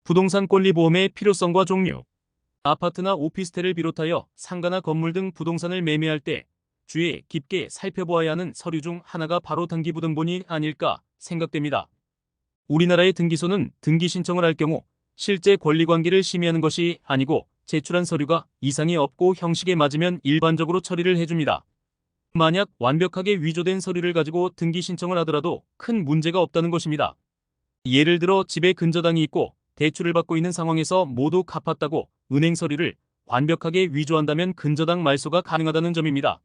부동산 권리보험의 필요성과 종류. 아파트나 오피스텔을 비롯하여 상가나 건물 등 부동산을 매매할 때 주의 깊게 살펴보아야 하는 서류 중 하나가 바로 등기부등본이 아닐까 생각됩니다. 우리나라의 등기소는 등기 신청을 할 경우 실제 권리관계를 심의하는 것이 아니고 제출한 서류가 이상이 없고 형식에 맞으면 일반적으로 처리를 해줍니다. 만약 완벽하게 위조된 서류를 가지고 등기 신청을 하더라도 큰 문제가 없다는 것입니다. 예를 들어 집에 근저당이 있고 대출을 받고 있는 상황에서 모두 갚았다고 은행 서류를 완벽하게 위조한다면 근저당 말소가 가능하다는 점입니다.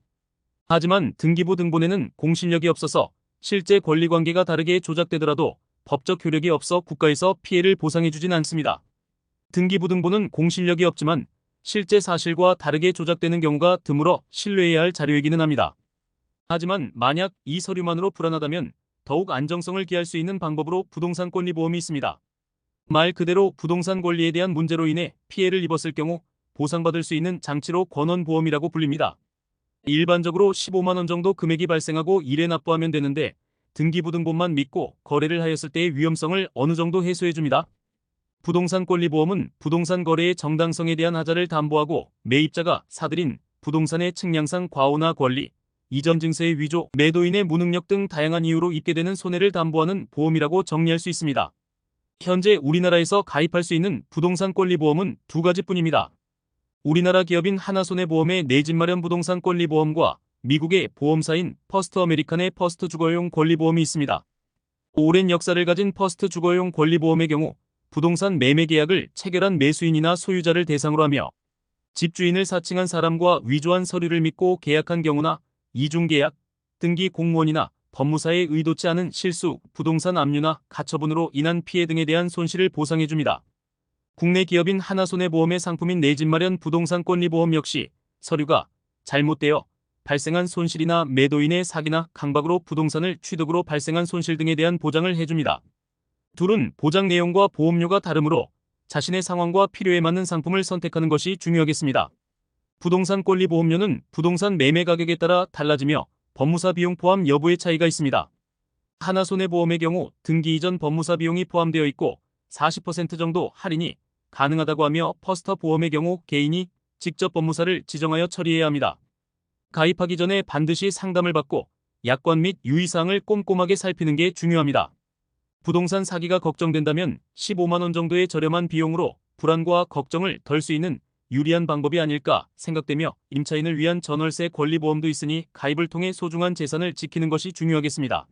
하지만 등기부 등본에는 공신력이 없어서 실제 권리관계가 다르게 조작되더라도 법적 효력이 없어 국가에서 피해를 보상해주진 않습니다. 등기부 등본은 공신력이 없지만 실제 사실과 다르게 조작되는 경우가 드물어 신뢰해야 할 자료이기는 합니다. 하지만 만약 이 서류만으로 불안하다면 더욱 안정성을 기할 수 있는 방법으로 부동산 권리보험이 있습니다. 말 그대로 부동산 권리에 대한 문제로 인해 피해를 입었을 경우 보상받을 수 있는 장치로 권원보험이라고 불립니다. 일반적으로 15만 원 정도 금액이 발생하고 이래 납부하면 되는데 등기부등본만 믿고 거래를 하였을 때의 위험성을 어느 정도 해소해줍니다. 부동산 권리보험은 부동산 거래의 정당성에 대한 하자를 담보하고 매입자가 사들인 부동산의 측량상 과오나 권리, 이전 증세의 위조, 매도인의 무능력 등 다양한 이유로 입게 되는 손해를 담보하는 보험이라고 정리할 수 있습니다. 현재 우리나라에서 가입할 수 있는 부동산 권리보험은 두 가지뿐입니다. 우리나라 기업인 하나손해보험의 내 집 마련 부동산 권리보험과 미국의 보험사인 퍼스트 아메리칸의 퍼스트 주거용 권리보험이 있습니다. 오랜 역사를 가진 퍼스트 주거용 권리보험의 경우 부동산 매매 계약을 체결한 매수인이나 소유자를 대상으로 하며 집주인을 사칭한 사람과 위조한 서류를 믿고 계약한 경우나 이중계약, 등기 공무원이나 법무사의 의도치 않은 실수, 부동산 압류나 가처분으로 인한 피해 등에 대한 손실을 보상해줍니다. 국내 기업인 하나손해보험의 상품인 내 집 마련 부동산 권리보험 역시 서류가 잘못되어 발생한 손실이나 매도인의 사기나 강박으로 부동산을 취득으로 발생한 손실 등에 대한 보장을 해줍니다. 둘은 보장 내용과 보험료가 다르므로 자신의 상황과 필요에 맞는 상품을 선택하는 것이 중요하겠습니다. 부동산 권리보험료는 부동산 매매 가격에 따라 달라지며 법무사 비용 포함 여부의 차이가 있습니다. 하나손해보험의 경우 등기 이전 법무사 비용이 포함되어 있고 40% 정도 할인이 가능하다고 하며 퍼스트 보험의 경우 개인이 직접 법무사를 지정하여 처리해야 합니다. 가입하기 전에 반드시 상담을 받고 약관 및 유의사항을 꼼꼼하게 살피는 게 중요합니다. 부동산 사기가 걱정된다면 15만 원 정도의 저렴한 비용으로 불안과 걱정을 덜 수 있는 유리한 방법이 아닐까 생각되며 임차인을 위한 전월세 권리보험도 있으니 가입을 통해 소중한 재산을 지키는 것이 중요하겠습니다.